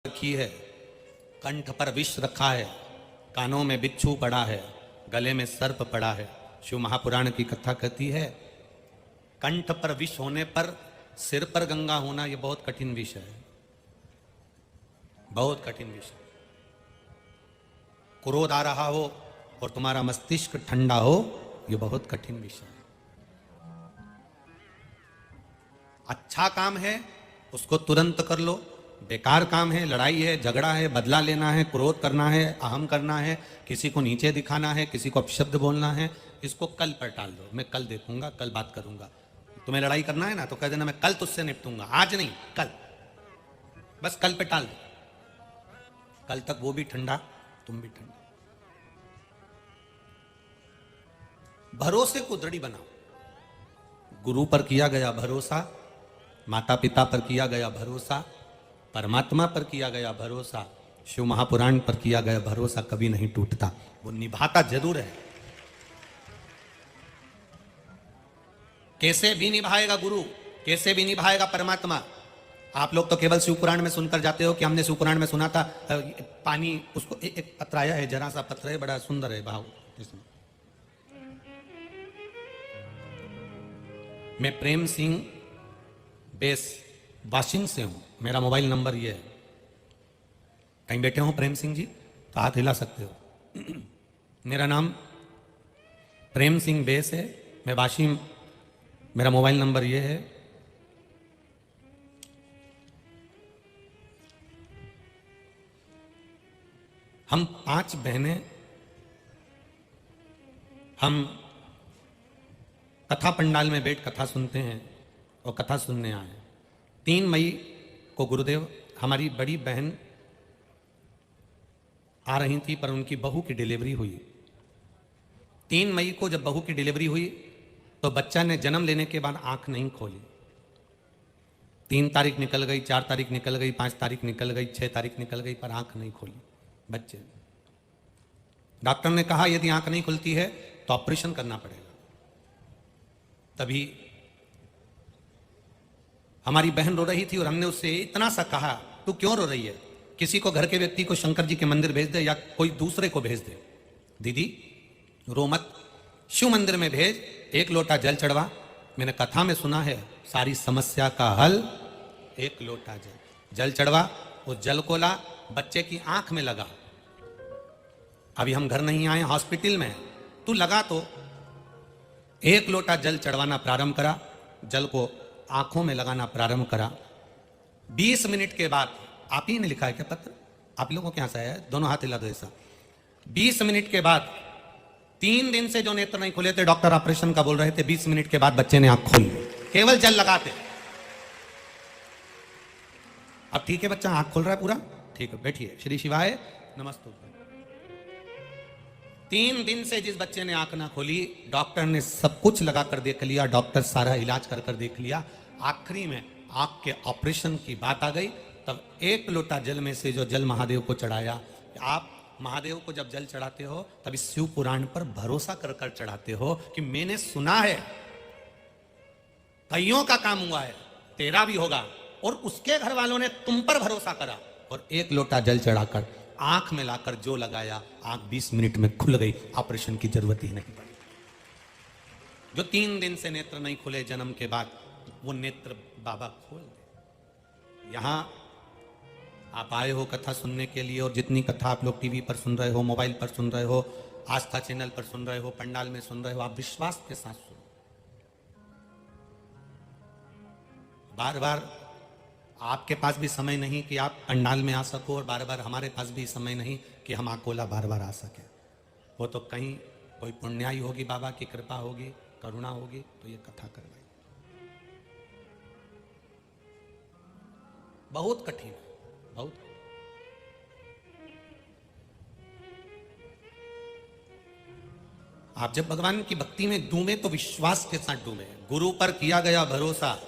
रखी है, कंठ पर विष रखा है, कानों में बिच्छू पड़ा है, गले में सर्प पड़ा है। शिव महापुराण की कथा कहती है कंठ पर विष होने पर सिर पर गंगा होना यह बहुत कठिन विष है, बहुत कठिन विष है। क्रोध आ रहा हो और तुम्हारा मस्तिष्क ठंडा हो, यह बहुत कठिन विषय है। अच्छा काम है उसको तुरंत कर लो, बेकार काम है, लड़ाई है, झगड़ा है, बदला लेना है, क्रोध करना है, अहम करना है, किसी को नीचे दिखाना है, किसी को अपशब्द बोलना है, इसको कल पर टाल दो। मैं कल देखूंगा, कल बात करूंगा। तुम्हें लड़ाई करना है ना तो कह देना मैं कल तुझसे निपटूंगा, आज नहीं कल, बस कल पे टाल दो। कल तक वो भी ठंडा, तुम भी ठंडा। भरोसे को दृढ़ बनाओ। गुरु पर किया गया भरोसा, माता पिता पर किया गया भरोसा, परमात्मा पर किया गया भरोसा, शिव महापुराण पर किया गया भरोसा कभी नहीं टूटता, वो निभाता जरूर है। कैसे भी निभाएगा गुरु, कैसे भी निभाएगा परमात्मा। आप लोग तो केवल शिव पुराण में सुनकर जाते हो कि हमने शिव पुराण में सुना था पानी, उसको एक पत्र आया है, जरा सा पत्र है, बड़ा सुंदर है भाव इसमें। मैं प्रेम सिंह बेस वाशिंग से हूं, मेरा मोबाइल नंबर ये है। कहीं बैठे हो प्रेम सिंह जी तो हाथ हिला सकते हो। मेरा नाम प्रेम सिंह बेस है, मैं वाशिंग, मेरा मोबाइल नंबर ये है। हम 5 बहनें, हम कथा पंडाल में बैठ कथा सुनते हैं और कथा सुनने आए। 3 मई को गुरुदेव, हमारी बड़ी बहन आ रही थी पर उनकी बहू की डिलीवरी हुई। 3 मई को जब बहू की डिलीवरी हुई तो बच्चा ने जन्म लेने के बाद आंख नहीं खोली। 3 तारीख निकल गई, 4 तारीख निकल गई, 5 तारीख निकल गई, 6 तारीख निकल गई, पर आंख नहीं खोली बच्चे। डॉक्टर ने कहा यदि आंख नहीं खुलती है तो ऑपरेशन करना पड़ेगा। तभी हमारी बहन रो रही थी और हमने उससे इतना सा कहा, तू क्यों रो रही है, किसी को, घर के व्यक्ति को शंकर जी के मंदिर भेज दे या कोई दूसरे को भेज दे। दीदी रो मत, शिव मंदिर में भेज, 1 लोटा जल चढ़वा। मैंने कथा में सुना है सारी समस्या का हल 1 लोटा जल चढ़वा। वो जल को ला, बच्चे की आंख में लगा। अभी हम घर नहीं आए, हॉस्पिटल में, तू लगा तो 1 लोटा जल चढ़वाना प्रारंभ करा, जल को आंखों में लगाना प्रारंभ करा। 20 मिनट के बाद, आप ही ने लिखा है क्या पत्र, आप लोगों के यहां से आया है, दोनों हाथ हिला दो ऐसा। 20 मिनट के बाद, 3 दिन से जो नेत्र नहीं खुले थे, डॉक्टर ऑपरेशन का बोल रहे थे, 20 मिनट के बाद बच्चे ने आंख खोली, केवल जल लगाते। अब ठीक है, बच्चा आंख खोल रहा है पूरा, ठीक है, बैठिए। श्री शिवाय नमस्ते। 3 दिन से जिस बच्चे ने आंख ना खोली, डॉक्टर ने सब कुछ लगा कर देख लिया, डॉक्टर सारा इलाज कर कर देख लिया, आखिरी में आंख के ऑपरेशन की बात आ गई। तब 1 लोटा जल में से जो जल महादेव को चढ़ाया, आप महादेव को जब जल चढ़ाते हो तब इस शिव पुराण पर भरोसा कर कर चढ़ाते हो कि मैंने सुना है कईयों का काम हुआ है, तेरा भी होगा। और उसके घर वालों ने तुम पर भरोसा करा और 1 लोटा जल चढ़ाकर आंख में लाकर जो लगाया, आंख 20 मिनट में खुल गई, ऑपरेशन की जरूरत ही नहीं पड़ी। जो 3 दिन से नेत्र नहीं खुले जन्म के बाद, वो नेत्र बाबा खोल दे। यहां आप आए हो कथा सुनने के लिए, और जितनी कथा आप लोग टीवी पर सुन रहे हो, मोबाइल पर सुन रहे हो, आस्था चैनल पर सुन रहे हो, पंडाल में सुन रहे हो, आप विश्वास के साथ सुनो। बार बार आपके पास भी समय नहीं कि आप पंडाल में आ सको, और बार बार हमारे पास भी समय नहीं कि हम अकोला बार बार आ सके। वो तो कहीं कोई पुण्याई होगी, बाबा की कृपा होगी, करुणा होगी तो ये कथा करवाई। बहुत कठिन है, बहुत। आप जब भगवान की भक्ति में डूबे तो विश्वास के साथ डूबे। गुरु पर किया गया भरोसा,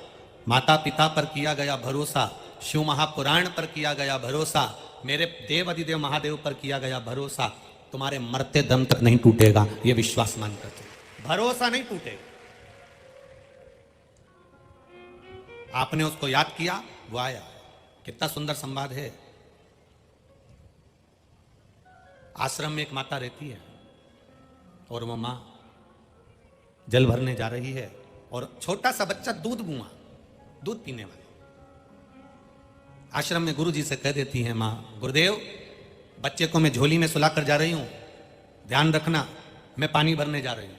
माता पिता पर किया गया भरोसा, शिव महापुराण पर किया गया भरोसा, मेरे देव अधिदेव महादेव पर किया गया भरोसा, तुम्हारे मरते दम तक नहीं टूटेगा, ये विश्वास मान कर चलो, भरोसा नहीं टूटेगा। आपने उसको याद किया, वो आया। कितना सुंदर संवाद है। आश्रम में एक माता रहती है और वो माँ जल भरने जा रही है और छोटा सा बच्चा दूध पीने वाला आश्रम में गुरु जी से कह देती है, माँ गुरुदेव बच्चे को मैं झोली में सुलाकर जा रही हूं, ध्यान रखना मैं पानी भरने जा रही हूं।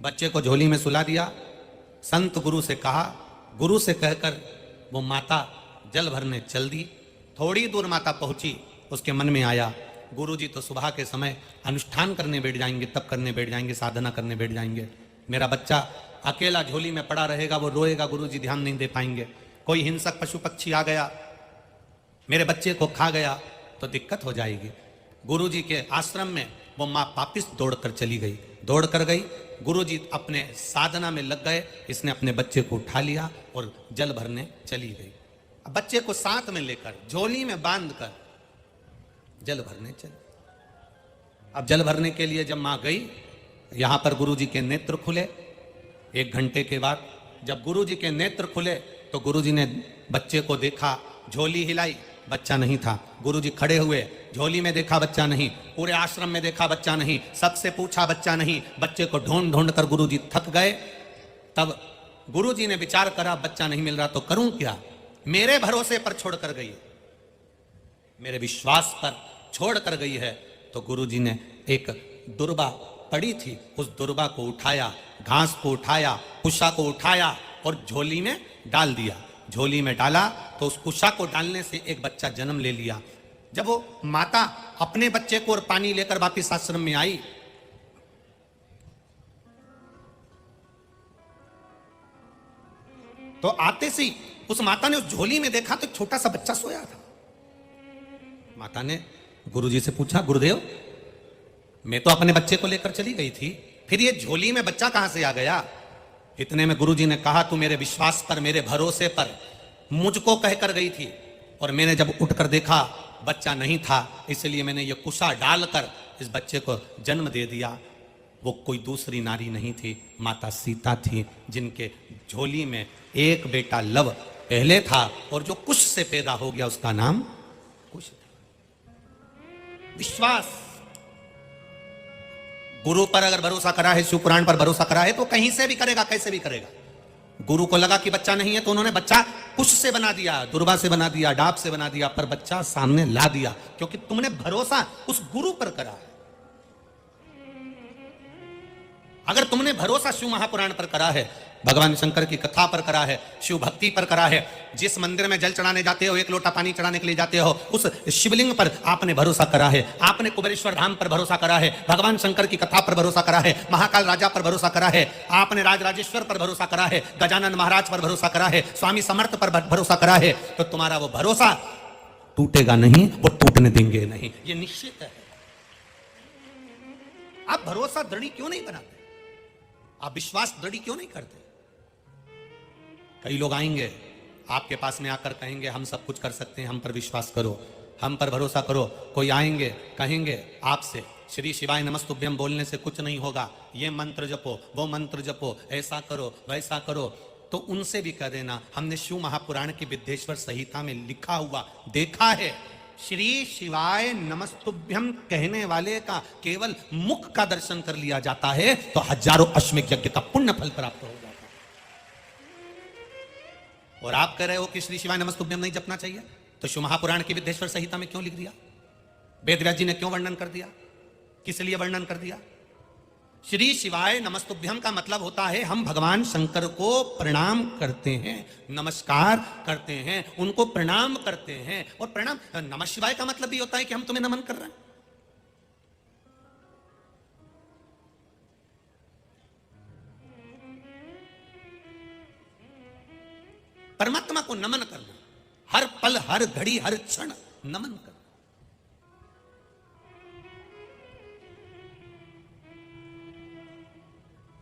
बच्चे को झोली में सुला दिया, संत गुरु से कहा, गुरु से कहकर वो माता जल भरने चल दी। थोड़ी दूर माता पहुंची, उसके मन में आया गुरु जी तो सुबह के समय अनुष्ठान करने बैठ जाएंगे, तप करने बैठ जाएंगे, साधना करने बैठ जाएंगे, मेरा बच्चा अकेला झोली में पड़ा रहेगा, वो रोएगा, गुरु जी ध्यान नहीं दे पाएंगे। कोई हिंसक पशु पक्षी आ गया मेरे बच्चे को खा गया तो दिक्कत हो जाएगी। गुरु जी के आश्रम में वो माँ वापिस दौड़कर चली गई, दौड़ कर गई। गुरु जी अपने साधना में लग गए, इसने अपने बच्चे को उठा लिया और जल भरने चली गई। अब बच्चे को साथ में लेकर झोली में बांधकर जल भरने चली। अब जल भरने के लिए जब मां गई, यहां पर गुरु जी के नेत्र खुले। 1 घंटे के बाद जब गुरु जी के नेत्र खुले तो गुरु जी ने बच्चे को देखा, झोली हिलाई, बच्चा नहीं था। गुरु जी खड़े हुए, झोली में देखा बच्चा नहीं, पूरे आश्रम में देखा बच्चा नहीं, सबसे पूछा बच्चा नहीं। बच्चे को ढूंढ ढूंढ कर गुरु जी थक गए। तब गुरु जी ने विचार करा, बच्चा नहीं मिल रहा तो करूं क्या, मेरे भरोसे पर छोड़ कर गई, मेरे विश्वास पर छोड़ कर गई है। तो गुरु जी ने एक दुर्बा पड़ी थी, उस दुर्बा को उठाया, घास को उठाया, कुशा को उठाया और झोली में डाल दिया। झोली में डाला तो उस कुशा को डालने से एक बच्चा जन्म ले लिया। जब वो माता अपने बच्चे को और पानी लेकर वापिस आश्रम में आई, तो आते से उस माता ने उस झोली में देखा तो छोटा सा बच्चा सोया था। माता ने गुरुजी से पूछा, गुरुदेव मैं तो अपने बच्चे को लेकर चली गई थी, फिर ये झोली में बच्चा कहां से आ गया? इतने में गुरुजी ने कहा, तू मेरे विश्वास पर, मेरे भरोसे पर मुझको कहकर गई थी और मैंने जब उठकर देखा बच्चा नहीं था, इसलिए मैंने ये कुशा डालकर इस बच्चे को जन्म दे दिया। वो कोई दूसरी नारी नहीं थी, माता सीता थी, जिनके झोली में एक बेटा लव पहले था और जो कुश से पैदा हो गया उसका नाम कुश था। विश्वास, गुरु पर अगर भरोसा करा है, शिव पुराण पर भरोसा करा है तो कहीं से भी करेगा, कैसे भी करेगा। गुरु को लगा कि बच्चा नहीं है तो उन्होंने बच्चा कुश से बना दिया, दुर्बा से बना दिया, डाब से बना दिया, पर बच्चा सामने ला दिया, क्योंकि तुमने भरोसा उस गुरु पर करा है। अगर तुमने भरोसा शिव महापुराण पर करा है, भगवान शंकर की कथा पर करा है, शिव भक्ति पर करा है, जिस मंदिर में जल चढ़ाने जाते हो, 1 लोटा पानी चढ़ाने के लिए जाते हो, उस शिवलिंग पर आपने भरोसा करा है, आपने कुबेरेश्वर धाम पर भरोसा करा है, भगवान शंकर की कथा पर भरोसा करा है, महाकाल राजा पर भरोसा करा है, आपने राजराजेश्वर पर भरोसा करा है, गजानन महाराज पर भरोसा करा है, स्वामी समर्थ पर भरोसा करा है, तो तुम्हारा वो भरोसा टूटेगा नहीं, वो टूटने देंगे नहीं, ये निश्चित है। आप भरोसा दृढ़ क्यों नहीं बनाते? आप विश्वास दृढ़ क्यों नहीं करते? कई लोग आएंगे आपके पास में आकर कहेंगे हम सब कुछ कर सकते हैं, हम पर विश्वास करो, हम पर भरोसा करो। कोई आएंगे कहेंगे आपसे श्री शिवाय नमस्तुभ्यम बोलने से कुछ नहीं होगा, ये मंत्र जपो, वो मंत्र जपो, ऐसा करो, वैसा करो। तो उनसे भी कह देना, हमने शिव महापुराण की विद्येश्वर संहिता में लिखा हुआ देखा है, श्री शिवाय नमस्तुभ्यम कहने वाले का केवल मुख का दर्शन कर लिया जाता है तो हजारों अश्वमेध यज्ञ का पुण्य फल प्राप्त हो जाता है। और आप कह रहे हो कि श्री शिवाय नमस्तुभ्यम नहीं जपना चाहिए, तो शिव महापुराण की विद्येश्वर संहिता में क्यों लिख दिया? वेद व्यास जी ने क्यों वर्णन कर दिया? किस लिए वर्णन कर दिया? श्री शिवाय नमस्तुभ्यम का मतलब होता है हम भगवान शंकर को प्रणाम करते हैं, नमस्कार करते हैं, उनको प्रणाम करते हैं। और प्रणाम, नमः शिवाय का मतलब भी होता है कि हम तुम्हें नमन कर रहे हैं। परमात्मा को नमन करना, हर पल, हर घड़ी, हर क्षण नमन करना।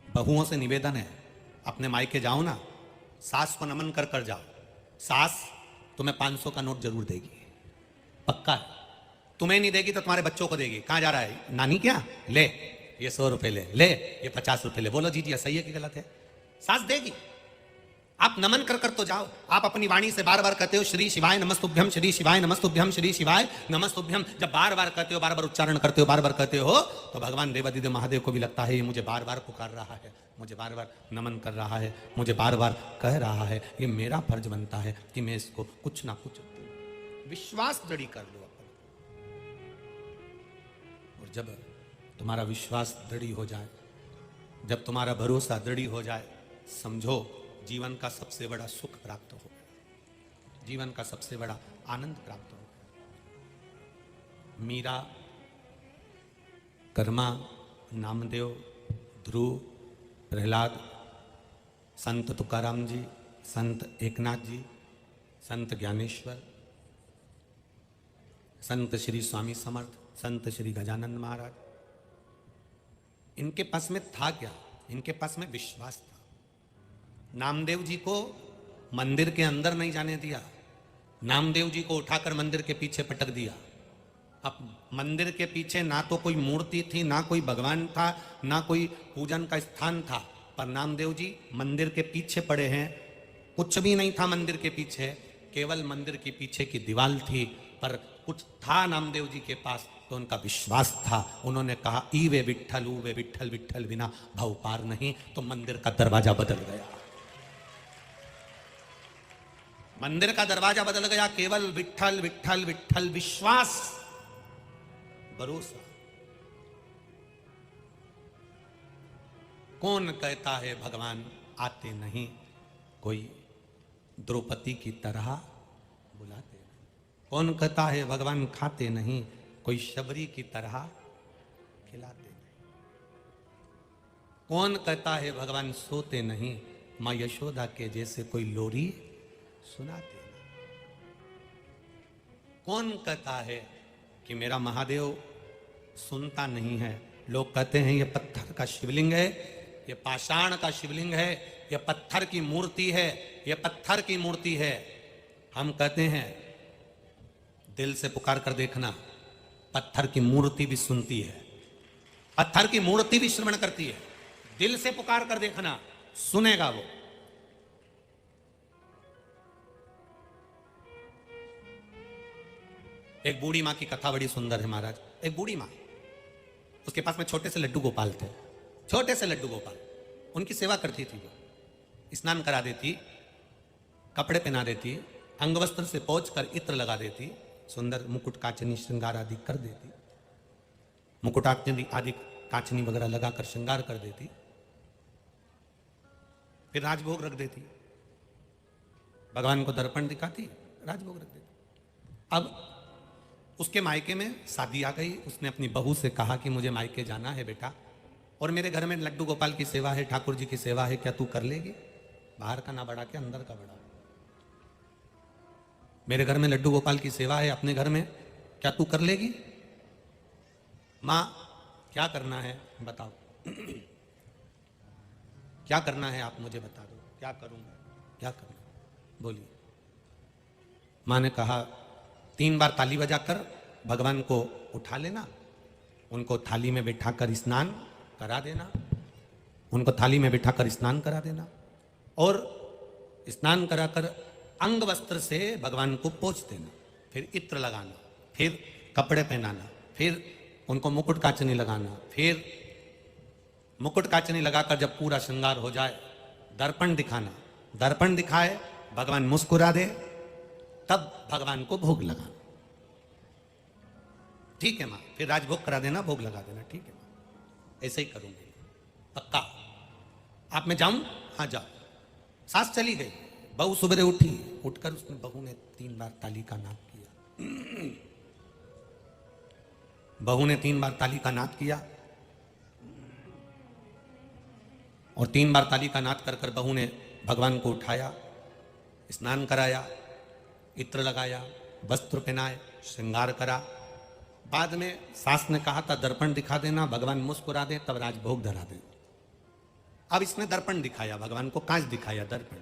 बहुओं से निवेदन है, अपने मायके जाओ ना, सास को नमन कर कर जाओ, सास तुम्हें 500 का नोट जरूर देगी, पक्का है। तुम्हें नहीं देगी तो तुम्हारे बच्चों को देगी। कहां जा रहा है नानी? क्या ले, ये 100 रुपए ले, ले ये 50 रुपए ले। बोलो जी जी सही है कि गलत है? सास देगी। आप नमन कर कर तो जाओ। आप अपनी वाणी से बार बार कहते हो श्री शिवाय नमस्तुभ्यम, श्री शिवाय नमस्तुभ्यम, श्री शिवाय नमस्तुभ्यम। जब बार बार कहते हो, बार बार उच्चारण करते हो, बार बार कहते हो, तो भगवान देवादिदेव महादेव को भी लगता है ये मुझे बार बार पुकार रहा है, मुझे बार बार नमन कर रहा है, मुझे बार बार कह रहा है। ये मेरा फर्ज बनता है कि मैं इसको कुछ ना कुछ विश्वास दृढ़ कर लो अपन। और जब तुम्हारा विश्वास दृढ़ हो जाए, जब तुम्हारा भरोसा दृढ़ हो जाए, समझो जीवन का सबसे बड़ा सुख प्राप्त हो, जीवन का सबसे बड़ा आनंद प्राप्त हो। मीरा, कर्मा, नामदेव, ध्रुव, प्रहलाद, संत तुकाराम जी, संत एकनाथ जी, संत ज्ञानेश्वर, संत श्री स्वामी समर्थ, संत श्री गजानंद महाराज, इनके पास में था क्या? इनके पास में विश्वास था। नामदेव जी को मंदिर के अंदर नहीं जाने दिया, नामदेव जी को उठाकर मंदिर के पीछे पटक दिया। अब मंदिर के पीछे ना तो कोई मूर्ति थी, ना कोई भगवान था, ना कोई पूजन का स्थान था, पर नामदेव जी मंदिर के पीछे पड़े हैं। कुछ भी नहीं था मंदिर के पीछे, केवल मंदिर के पीछे की दीवार थी, पर कुछ था नामदेव जी के पास, तो उनका विश्वास था। उन्होंने कहा ई वे विठ्ठल, ऊ वे विठ्ठल, विठ्ठल बिना भव पार नहीं। तो मंदिर का दरवाजा बदल गया, मंदिर का दरवाजा बदल गया। केवल विठ्ठल विठ्ठल विठ्ठल, विश्वास, भरोसा। कौन कहता है भगवान आते नहीं? कोई द्रौपदी की तरह बुलाते नहीं। कौन कहता है भगवान खाते नहीं? कोई शबरी की तरह खिलाते नहीं। कौन कहता है भगवान सोते नहीं? मां यशोदा के जैसे कोई लोरी सुनाते नहीं। कौन कहता है कि मेरा महादेव सुनता नहीं है? लोग कहते हैं ये पत्थर का शिवलिंग है, ये पाषाण का शिवलिंग है, ये पत्थर की मूर्ति है, ये पत्थर की मूर्ति है। हम कहते हैं दिल से पुकार कर देखना, पत्थर की मूर्ति भी सुनती है, पत्थर की मूर्ति भी श्रवण करती है। दिल से पुकार कर देखना, सुनेगा वो। एक बूढ़ी मां की कथा बड़ी सुंदर है महाराज। एक बूढ़ी मां, उसके पास में छोटे से लड्डू गोपाल थे, छोटे से लड्डू गोपाल। उनकी सेवा करती थी, वो स्नान करा देती, कपड़े पहना देती, अंगवस्त्र से पोंछ कर इत्र लगा देती, सुंदर मुकुट कांचनी श्रृंगार आदि कर देती, मुकुट आदि कांचनी वगैरह लगाकर श्रृंगार कर देती, फिर राजभोग रख देती, भगवान को दर्पण दिखाती, राजभोग रख देती। अब उसके मायके में शादी आ गई। उसने अपनी बहू से कहा कि मुझे मायके जाना है बेटा, और मेरे घर में लड्डू गोपाल की सेवा है, ठाकुर जी की सेवा है, क्या तू कर लेगी? बाहर का ना बढ़ा के अंदर का बढ़ा। मेरे घर में लड्डू गोपाल की सेवा है, अपने घर में, क्या तू कर लेगी? मां, क्या करना है बताओ, क्या करना है आप मुझे बता दो, क्या करूंगा, क्या करना, बोलिए। मां ने कहा 3 बार ताली बजाकर भगवान को उठा लेना, उनको थाली में बिठाकर स्नान करा देना, उनको थाली में बिठाकर स्नान करा देना, और स्नान कराकर अंग वस्त्र से भगवान को पोंछ देना, फिर इत्र लगाना, फिर कपड़े पहनाना, फिर उनको मुकुट कांचनी लगाना, फिर मुकुट कांचनी लगाकर जब पूरा श्रृंगार हो जाए दर्पण दिखाना, दर्पण दिखाए भगवान मुस्कुरा दे, तब भगवान को भोग लगाना। ठीक है मां, फिर राजभोग करा देना, भोग लगा देना। ठीक है मां, ऐसे ही करूंगी, पक्का। आप मैं जाऊं? हाँ जाओ। सास चली गई, बहू सुबह उठी, उठकर उसने बहू ने 3 बार ताली का नाद किया, बहू ने 3 बार ताली का नाद किया, और 3 बार ताली का नाद कर कर बहू ने भगवान को उठाया, स्नान कराया, इत्र लगाया, वस्त्र पहनाए, श्रृंगार करा। बाद में सास ने कहा था दर्पण दिखा देना, भगवान मुस्कुरा दे, तब राजभोग धरा दे। अब इसने दर्पण दिखाया, भगवान को कांच दिखाया, दर्पण,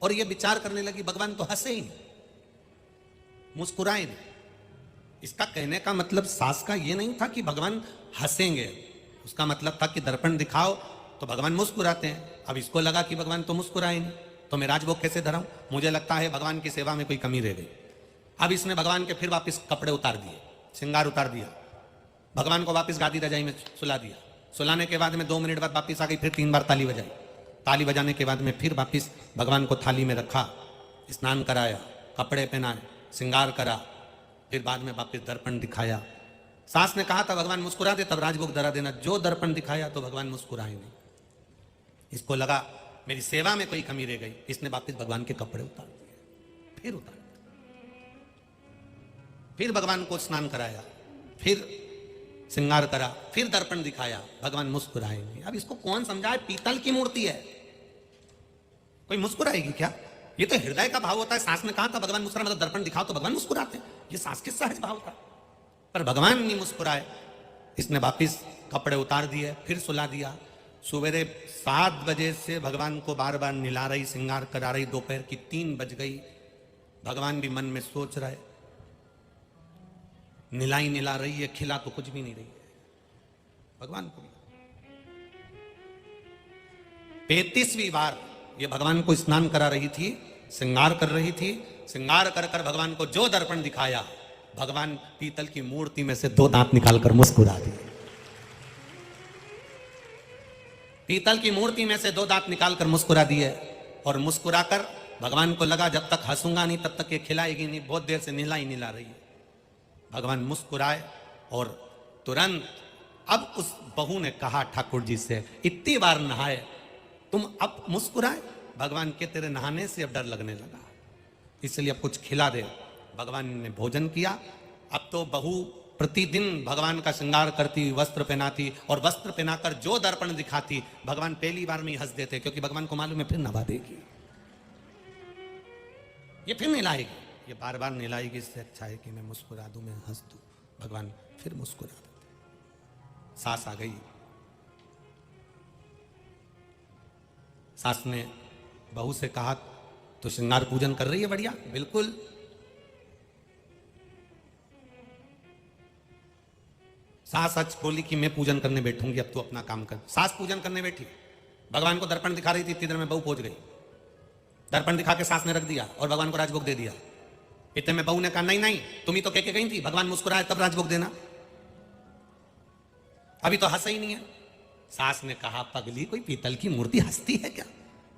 और ये विचार करने लगी भगवान तो हंसे ही, मुस्कुराए नहीं। इसका कहने का मतलब सास का ये नहीं था कि भगवान हंसेंगे, उसका मतलब था कि दर्पण दिखाओ तो भगवान मुस्कुराते हैं। अब इसको लगा कि भगवान तो मुस्कुराए नहीं, तो मैं राजभोग कैसे धराऊं? मुझे लगता है भगवान की सेवा में कोई कमी रह गई। अब इसने भगवान के फिर वापस कपड़े उतार दिए, श्रृंगार उतार दिया, भगवान को वापस गादी रजाई में सुला दिया। सुलाने के बाद में 2 मिनट बाद वापस आ गई, फिर 3 बार ताली बजाई। ताली बजाने के बाद में फिर वापस भगवान को थाली में रखा, स्नान कराया, कपड़े पहनाए, श्रृंगार करा, फिर बाद में वापस दर्पण दिखाया। सास ने कहा था भगवान मुस्कुराते तब राजभोग धरा देना, जो दर्पण दिखाया तो भगवान मुस्कुराए नहीं। इसको लगा मेरी सेवा में कोई कमी रह गई, इसने वापस भगवान के कपड़े उतार दिए, फिर उतार दिए, फिर भगवान को स्नान कराया, फिर श्रृंगार करा, फिर दर्पण दिखाया, भगवान मुस्कुराए नहीं। अब इसको कौन समझाए? पीतल की मूर्ति है, कोई मुस्कुराएगी क्या? ये तो हृदय का भाव होता है। सास ने कहा था भगवान मुस्कुरा, मतलब दर्पण दिखाओ तो भगवान मुस्कुराते हैं, ये सास के सहज भाव था। पर भगवान नहीं मुस्कुराए, इसने वापिस कपड़े उतार दिए, फिर सुला दिया। सवेरे 7 बजे से भगवान को बार बार निला रही, श्रृंगार करा रही, दोपहर की 3 बज गई। भगवान भी मन में सोच रहे, निलाई निला रही है, खिला तो कुछ भी नहीं रही है भगवान को। 35वीं बार ये भगवान को स्नान करा रही थी, श्रृंगार कर रही थी। श्रृंगार कर कर भगवान को जो दर्पण दिखाया, भगवान पीतल की मूर्ति में से 2 दांत निकालकर मुस्कुरा दिए। पीतल की मूर्ति में से 2 दांत निकालकर मुस्कुरा दिए, और मुस्कुराकर भगवान को लगा जब तक हंसूंगा नहीं तब तक ये खिलाएगी नहीं, बहुत देर से निला ही निला रही है। भगवान मुस्कुराए और तुरंत अब उस बहू ने कहा ठाकुर जी से, इतनी बार नहाए तुम अब मुस्कुराए? भगवान के तेरे नहाने से अब डर लगने लगा, इसलिए अब कुछ खिला दे। भगवान ने भोजन किया। अब तो बहू प्रतिदिन भगवान का श्रृंगार करती, वस्त्र पहनाती, और वस्त्र पहनाकर जो दर्पण दिखाती भगवान पहली बार में ही हंस देते, क्योंकि भगवान को मालूम है फिर नभा देगी, ये फिर नहलाएगी, ये बार बार नहलाएगी। इससे अच्छा है कि मैं मुस्कुरा दूं, मैं हंस दूं। भगवान फिर मुस्कुरा देते। सास आ गई। सास ने बहू से कहा तो श्रृंगार पूजन कर रही है बढ़िया? बिल्कुल। सास सच बोली कि मैं पूजन करने बैठूंगी, अब तू अपना काम कर। सास पूजन करने बैठी, भगवान को दर्पण दिखा रही थी, इतनी देर में बहू पहुंच गई। दर्पण दिखा के सास ने रख दिया और भगवान को राजभोग दे दिया। इतने में बहू ने कहा नहीं नहीं, तुम ही तो कह के गई थी भगवान मुस्कुराए तब राजभोग देना, अभी तो हंसा ही नहीं है। सास ने कहा पगली, कोई पीतल की मूर्ति हंसती है क्या?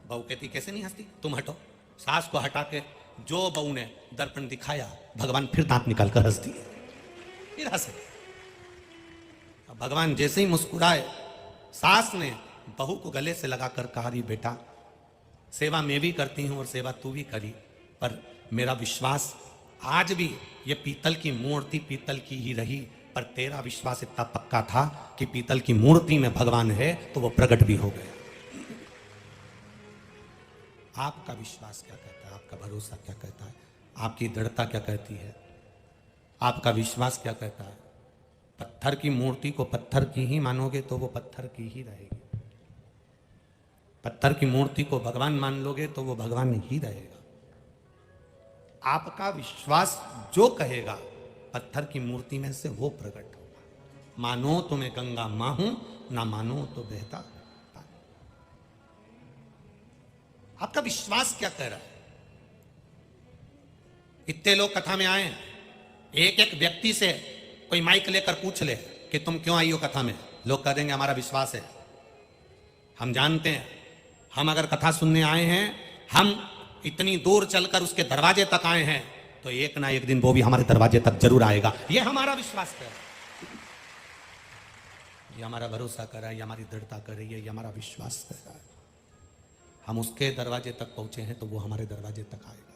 बहू कहती कैसे नहीं हंसती, तुम हटो। सास को हटा के जो बहू ने दर्पण दिखाया, भगवान फिर दांत निकाल कर हंस दिए, फिर हंसे। अब भगवान जैसे ही मुस्कुराए, सास ने बहू को गले से लगाकर कहा, री बेटा सेवा मैं भी करती हूं और सेवा तू भी करी, पर मेरा विश्वास आज भी ये पीतल की मूर्ति पीतल की ही रही, पर तेरा विश्वास इतना पक्का था कि पीतल की मूर्ति में भगवान है तो वो प्रकट भी हो गया। आपका विश्वास क्या कहता है? आपका भरोसा क्या कहता है? आपकी दृढ़ता क्या कहती है? आपका विश्वास क्या कहता है? पत्थर की मूर्ति को पत्थर की ही मानोगे तो वो पत्थर की ही रहेगी, पत्थर की मूर्ति को भगवान मान लोगे तो वो भगवान ही रहेगा। आपका विश्वास जो कहेगा, पत्थर की मूर्ति में से वो प्रकट होगा। मानो तो मैं गंगा मां हूं, ना मानो तो बहता पानी। आपका विश्वास क्या कह रहा है? इतने लोग कथा में आए हैं, एक एक व्यक्ति से कोई माइक लेकर पूछ ले कि तुम क्यों आई हो कथा में, लोग कह देंगे हमारा विश्वास है। हम जानते हैं, हम अगर कथा सुनने आए हैं, हम इतनी दूर चलकर उसके दरवाजे तक आए हैं, तो एक ना एक दिन वो भी हमारे दरवाजे तक जरूर आएगा। ये हमारा विश्वास है, ये हमारा भरोसा कर रहा है, ये हमारी दृढ़ता कर रही है, ये हमारा विश्वास कर रहा है। हम उसके दरवाजे तक पहुंचे हैं तो वो हमारे दरवाजे तक आएगा।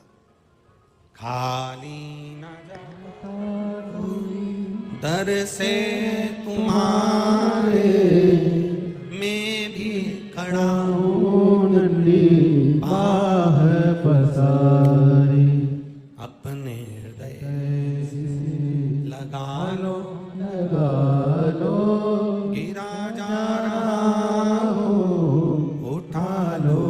खाली न दर से तुम्हारे मैं भी खड़ा हूं, बाह पसारी अपने हृदय लगा लो, गिरा जा रहा हो, उठा लो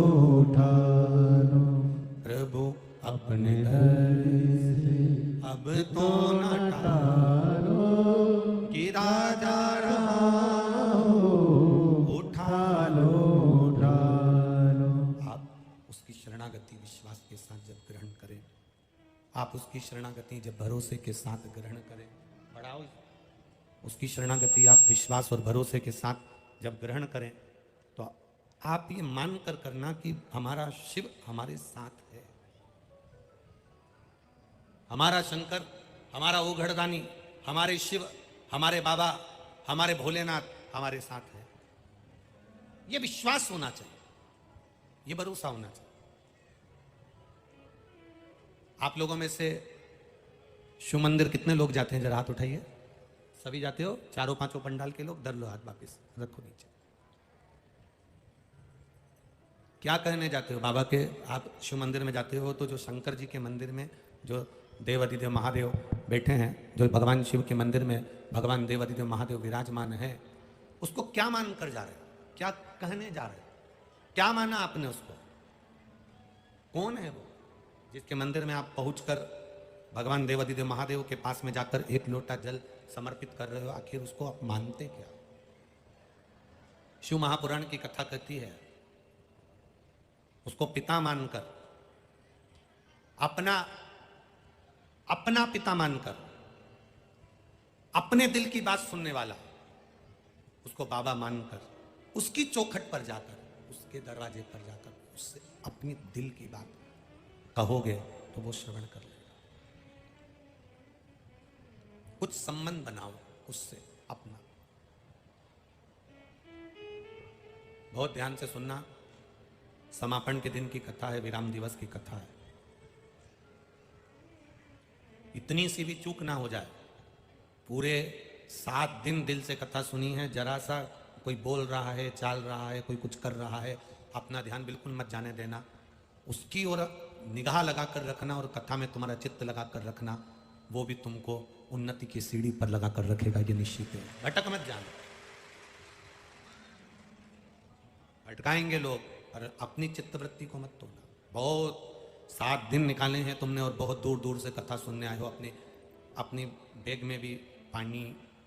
प्रभु अपने दर से अब तो न टालो, गिरा जा रहा हो, उठा लो। आप उसकी शरणागत आप उसकी शरणागति जब भरोसे के साथ ग्रहण करें, बढ़ाओ उसकी शरणागति आप विश्वास और भरोसे के साथ जब ग्रहण करें तो आप ये मानकर करना कि हमारा शिव हमारे साथ है, हमारा शंकर, हमारा ओघड़दानी, हमारे शिव, हमारे बाबा, हमारे भोलेनाथ हमारे साथ है। ये विश्वास होना चाहिए, ये भरोसा होना चाहिए। आप लोगों में से शिव मंदिर कितने लोग जाते हैं? जरा हाथ उठाइए। सभी जाते हो? चारों पांचों पंडाल के लोग? धर लो हाथ, वापिस रखो नीचे। क्या कहने जाते हो बाबा के? आप शिव मंदिर में जाते हो तो जो शंकर जी के मंदिर में जो देवाधिदेव महादेव बैठे हैं, जो भगवान शिव के मंदिर में भगवान देवाधिदेव महादेव विराजमान है, उसको क्या मान कर जा रहे हो? क्या कहने जा रहे हो? क्या माना आपने उसको? कौन है वो जिसके मंदिर में आप पहुंचकर भगवान देवाधिदेव महादेव के पास में जाकर एक लोटा जल समर्पित कर रहे हो? आखिर उसको आप मानते क्या? शिव महापुराण की कथा कहती है, उसको पिता मानकर, अपना पिता मानकर, अपने दिल की बात सुनने वाला, उसको बाबा मानकर, उसकी चौखट पर जाकर, उसके दरवाजे पर जाकर उससे अपनी दिल की बात कहोगे तो वो श्रवण कर लेगा। कुछ संबंध बनाओ उससे अपना। बहुत ध्यान से सुनना, समापन के दिन की कथा है, विराम दिवस की कथा है। इतनी सी भी चूक ना हो जाए। पूरे 7 दिन दिल से कथा सुनी है, जरा सा कोई बोल रहा है, चाल रहा है, कोई कुछ कर रहा है, अपना ध्यान बिल्कुल मत जाने देना। उसकी ओर निगाह लगा कर रखना और कथा में तुम्हारा चित्त लगा कर रखना। वो भी तुमको उन्नति की सीढ़ी पर लगा कर रखेगा, ये निश्चित है। भटक मत जाना। भटकाएंगे लोग, और अपनी चित्तवृत्ति को मत तोड़ना। बहुत 7 दिन निकाले हैं तुमने और बहुत दूर दूर से कथा सुनने आए हो। अपनी बैग में भी पानी,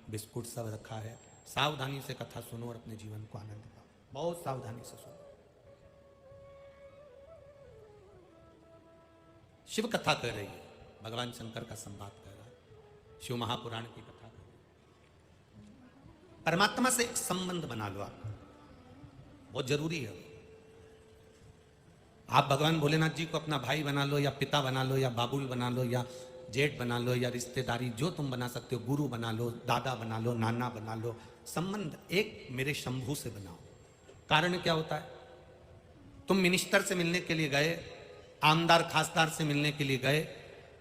बिस्कुट सब रखा है। सावधानी से कथा सुनो और अपने जीवन को आनंद पाओ। बहुत सावधानी से सुनो। शिव कथा कह रही है, भगवान शंकर का संवाद कर रहा है, शिव महापुराण की कथा कर रही है। परमात्मा से एक संबंध बना लो आप, बहुत जरूरी है। आप भगवान भोलेनाथ जी को अपना भाई बना लो, या पिता बना लो, या बाबुल बना लो, या जेठ बना लो, या रिश्तेदारी जो तुम बना सकते हो, गुरु बना लो, दादा बना लो, नाना बना लो। संबंध एक मेरे शंभू से बनाओ। कारण क्या होता है? तुम मिनिस्टर से मिलने के लिए गए, आमदार खासदार से मिलने के लिए गए,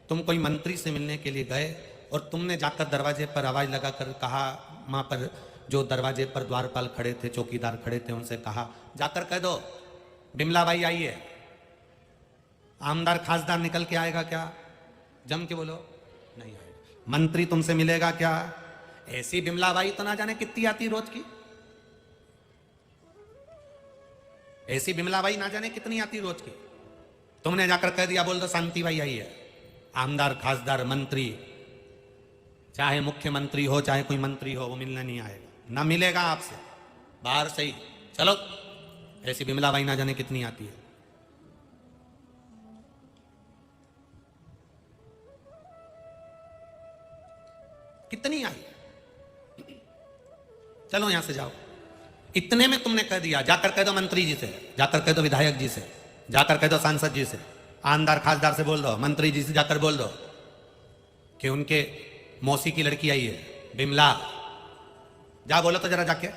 तुम कोई मंत्री से मिलने के लिए गए, और तुमने जाकर दरवाजे पर आवाज लगाकर कहा, वहां पर जो दरवाजे पर द्वारपाल खड़े थे, चौकीदार खड़े थे, उनसे कहा, जाकर कह दो बिमला बाई आई है। आमदार खासदार निकल के आएगा क्या? जम के बोलो, नहीं आएगा। मंत्री तुमसे मिलेगा क्या? ऐसी बिमला बाई तो ना जाने कितनी आती रोज की। ऐसी बिमला बाई ना जाने कितनी आती रोज की। तुमने जाकर कह दिया, बोल दो शांति बाई आई है। आमदार खासदार मंत्री, चाहे मुख्यमंत्री हो चाहे कोई मंत्री हो, वो मिलने नहीं आएगा, ना मिलेगा आपसे। बाहर से ही चलो, ऐसी बिमला बाई ना जाने कितनी आती है। कितनी आई? चलो यहां से जाओ। इतने में तुमने कह दिया, जाकर कह दो मंत्री जी से, जाकर कह दो विधायक जी से, जाकर कह दो सांसद जी से, आमदार खासदार से बोल दो, मंत्री जी से जाकर बोल दो कि उनके मौसी की लड़की आई है बिमला। जा बोलो तो जरा जाके।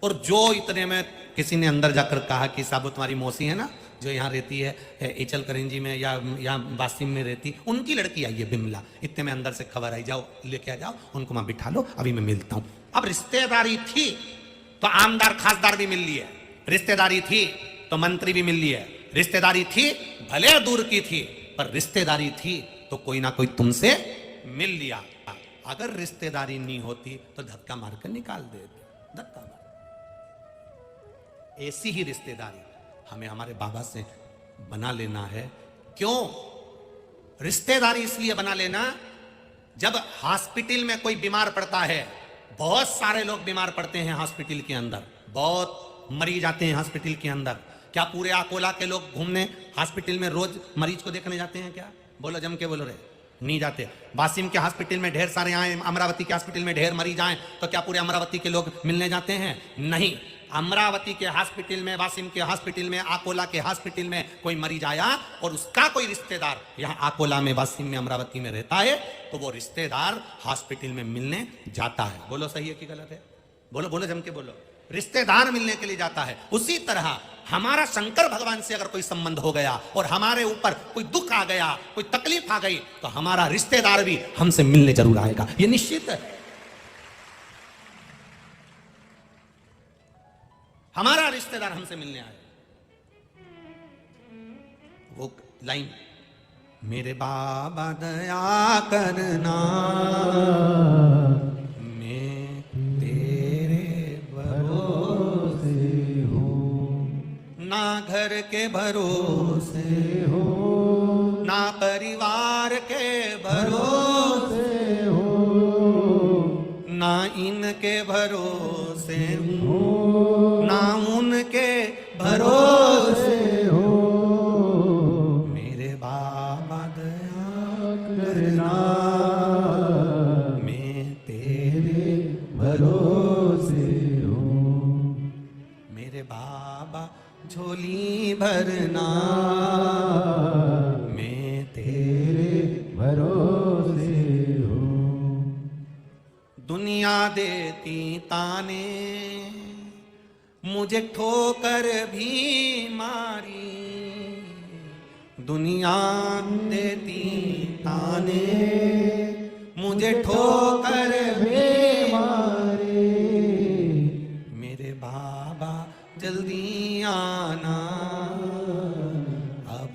और जो इतने में किसी ने अंदर जाकर कहा कि साहब तुम्हारी मौसी है ना, जो यहाँ रहती है इचल करेंजी में या यहाँ वासिम में रहती, उनकी लड़की आई है बिमला। इतने में अंदर से खबर आई, जाओ लेके आ जाओ, उनको वहां बिठा लो, अभी मैं मिलता हूं। अब रिश्तेदारी थी तो आमदार खासदार भी मिल लिए, रिश्तेदारी थी तो मंत्री भी मिल लिए, रिश्तेदारी थी भले दूर की थी, पर रिश्तेदारी थी तो कोई ना कोई तुमसे मिल लिया। अगर रिश्तेदारी नहीं होती तो धक्का मारकर निकाल देते, धक्का मार। ऐसी ही रिश्तेदारी हमें हमारे बाबा से बना लेना है। क्यों रिश्तेदारी इसलिए बना लेना? जब हॉस्पिटल में कोई बीमार पड़ता है, बहुत सारे लोग बीमार पड़ते हैं हॉस्पिटल के अंदर, बहुत मरीज आते हैं हॉस्पिटल के अंदर। क्या पूरे अकोला के लोग घूमने हॉस्पिटल में रोज मरीज को देखने जाते हैं क्या? बोलो जम के बोलो रे। नहीं जाते। वासिम के हॉस्पिटल में ढेर सारे आए, अमरावती के हॉस्पिटल में ढेर मरीज आए, तो क्या पूरे अमरावती के लोग मिलने जाते हैं? नहीं। अमरावती के हॉस्पिटल में, वासिम के हॉस्पिटल में, आकोला के हॉस्पिटल में कोई मरीज आया और उसका कोई रिश्तेदार यहाँ आकोला में, वासिम में, अमरावती में रहता है, तो वो रिश्तेदार हॉस्पिटल में मिलने जाता है। बोलो सही है कि गलत है? बोलो बोलो, जम के बोलो। रिश्तेदार मिलने के लिए जाता है। उसी तरह हमारा शंकर भगवान से अगर कोई संबंध हो गया और हमारे ऊपर कोई दुख आ गया, कोई तकलीफ आ गई, तो हमारा रिश्तेदार भी हमसे मिलने जरूर आएगा, ये निश्चित है। हमारा रिश्तेदार हमसे मिलने आए। वो लाइन, मेरे बाबा दया करना, मैं तेरे भरोसे हूँ, ना घर के भरोसे हो, ना परिवार के भरोसे हो, ना इनके भरोसे हूँ, ना उनके भरोसे हो, मेरे बाबा दया करना, मैं तेरे भरोसे हूँ, मेरे बाबा झोली भरना, मैं तेरे भरोसे हूँ, दुनिया देती ताने, मुझे ठोकर भी मारी, दुनिया देती ताने, मुझे ठोकर भी मारी, मेरे बाबा जल्दी आना, अब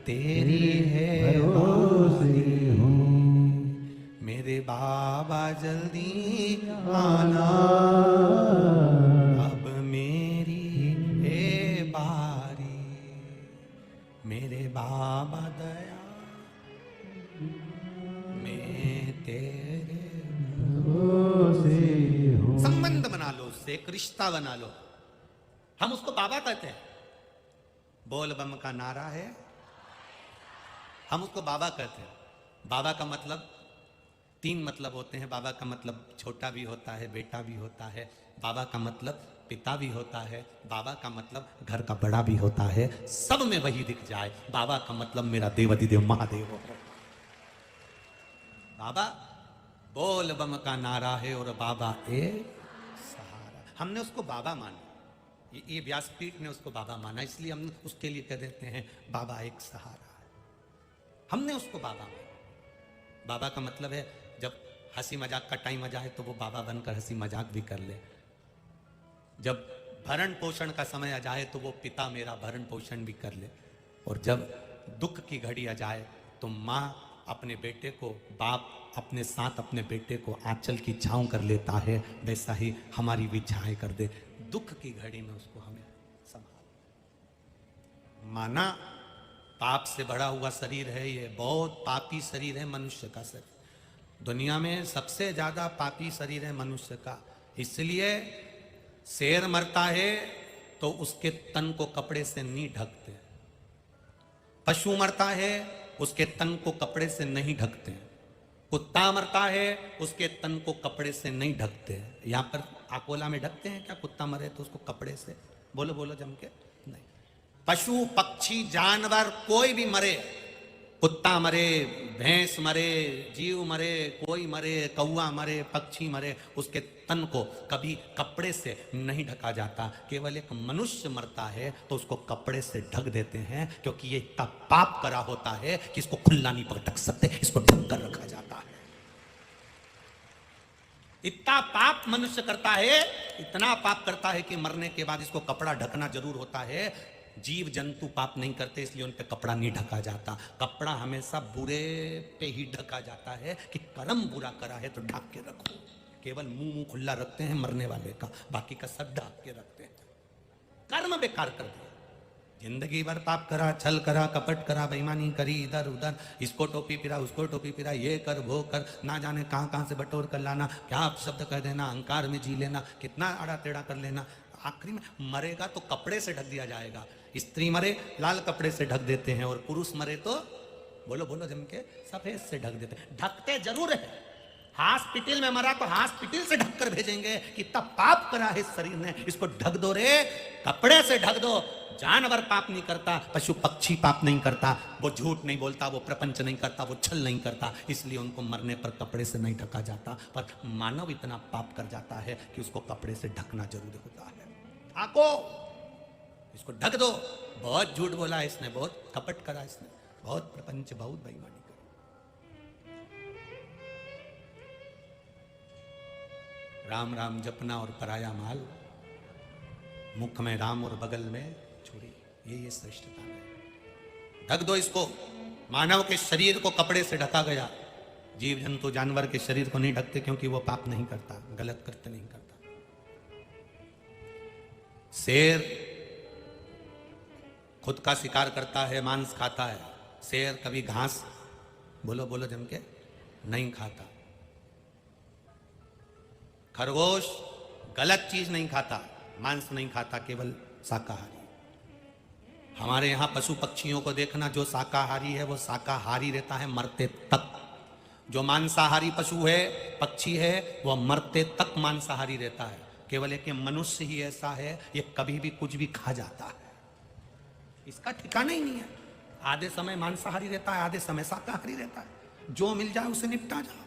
तेरी है बारी, मेरे बाबा जल्दी आना, अब मेरी है बारी, मेरे बाबा दया, मैं तेरे भरोसे हूँ। संबंध बना लो उससे, एक रिश्ता बना लो। हम उसको बाबा कहते हैं, बोल बम का नारा है, हम उसको बाबा कहते हैं। बाबा का मतलब 3 मतलब होते हैं। बाबा का मतलब छोटा भी होता है, बेटा भी होता है। बाबा का मतलब पिता भी होता है। बाबा का मतलब घर का बड़ा भी होता है। सब में वही दिख जाए। बाबा का मतलब मेरा देवाधिदेव महादेव हो। बाबा बोल बम का नारा है और बाबा एक सहारा। हमने उसको बाबा माना, ये व्यासपीठ ने उसको बाबा माना, इसलिए हम उसके लिए कह देते हैं बाबा एक सहारा है। हमने उसको बाबा माना। बाबा का मतलब है जब हंसी मजाक का टाइम आ जाए तो वो बाबा बनकर हंसी मजाक भी कर ले। जब भरण पोषण का समय आ जाए तो वो पिता मेरा भरण पोषण भी कर ले। और जब दुख की घड़ी आ जाए तो माँ अपने बेटे को, बाप अपने साथ अपने बेटे को आंचल की छांव कर लेता है, वैसा ही हमारी भी छाएं कर दे। दुख की घड़ी में उसको हमें संभाल। माना पाप से भरा हुआ शरीर है, ये बहुत पापी शरीर है मनुष्य का शरीर। दुनिया में सबसे ज्यादा पापी शरीर है मनुष्य का। इसलिए शेर मरता है तो उसके तन को कपड़े से नहीं ढकते। पशु मरता है उसके तन को कपड़े से नहीं ढकते। कुत्ता मरता है उसके तन को कपड़े से नहीं ढकते। यहाँ पर अकोला में ढकते हैं क्या? कुत्ता मरे तो उसको कपड़े से, बोलो बोलो जम के, नहीं। पशु पक्षी जानवर कोई भी मरे, कुत्ता मरे, भैंस मरे, जीव मरे, कोई मरे, कौवा मरे, पक्षी मरे, उसके तन को कभी कपड़े से नहीं ढका जाता। केवल एक मनुष्य मरता है तो उसको कपड़े से ढक देते हैं, क्योंकि ये इतना पाप करा होता है कि इसको खुला नहीं ढक सकते, इसको ढक कर रखा जाता है। इतना पाप मनुष्य करता है, इतना पाप करता है कि मरने के बाद इसको कपड़ा ढकना जरूर होता है। जीव जंतु पाप नहीं करते, इसलिए उन पे कपड़ा नहीं ढका जाता। कपड़ा हमेशा बुरे पे ही ढका जाता है कि कर्म बुरा करा है तो ढक के रखो। केवल मुंह खुला रखते हैं मरने वाले का, बाकी का सब ढक के रखते हैं। कर्म बेकार कर दिया, जिंदगी भर पाप करा, छल करा, कपट करा, बेईमानी करी, इधर उधर, इसको टोपी पिरा, उसको टोपी पिरा, ये कर वो कर, ना जाने कहां कहां से बटोर कर लाना, क्या शब्द कह देना, अहंकार में जी लेना, कितना आड़ा टेढ़ा कर लेना। आखिरी में मरेगा तो कपड़े से ढक दिया जाएगा। स्त्री मरे लाल कपड़े से ढक देते हैं और पुरुष मरे तो बोलो बोलो जम के, सफेद से ढक देते। ढकते जरूर है, हॉस्पिटल में मरा तो हॉस्पिटल से ढककर भेजेंगे कि तब पाप करा है इस शरीर ने, इसको ढक दो रे, कपड़े से ढक दो। जानवर पाप नहीं करता, पशु पक्षी पाप नहीं करता, वो झूठ नहीं बोलता, वो प्रपंच नहीं करता, वो छल नहीं करता, इसलिए उनको मरने पर कपड़े से नहीं ढका जाता। पर मानव इतना पाप कर जाता है कि उसको कपड़े से ढकना जरूरी होता है। ढाको, इसको ढक दो। बहुत झूठ बोला इसने, बहुत कपट करा इसने, बहुत प्रपंच, बहुत बेईमानी करी। राम राम जपना और पराया माल, मुख में राम और बगल में छुरी, ये श्रेष्ठता है। ढक दो इसको। मानव के शरीर को कपड़े से ढका गया, जीव जंतु जानवर के शरीर को नहीं ढकते, क्योंकि वो पाप नहीं करता, गलत कृत्य नहीं करता। शेर खुद का शिकार करता है, मांस खाता है। शेर कभी घास, बोलो बोलो जम के, नहीं खाता। खरगोश गलत चीज नहीं खाता, मांस नहीं खाता, केवल शाकाहारी। हमारे यहां पशु पक्षियों को देखना, जो शाकाहारी है वो शाकाहारी रहता है मरते तक। जो मांसाहारी पशु है, पक्षी है, वो मरते तक मांसाहारी रहता है। केवल एक मनुष्य ही ऐसा है, ये कभी भी कुछ भी खा जाता है, इसका ठिकाना ही नहीं है। आधे समय मांसाहारी रहता है, आधे समय शाकाहारी रहता है। जो मिल जाए उसे निपटा जाए।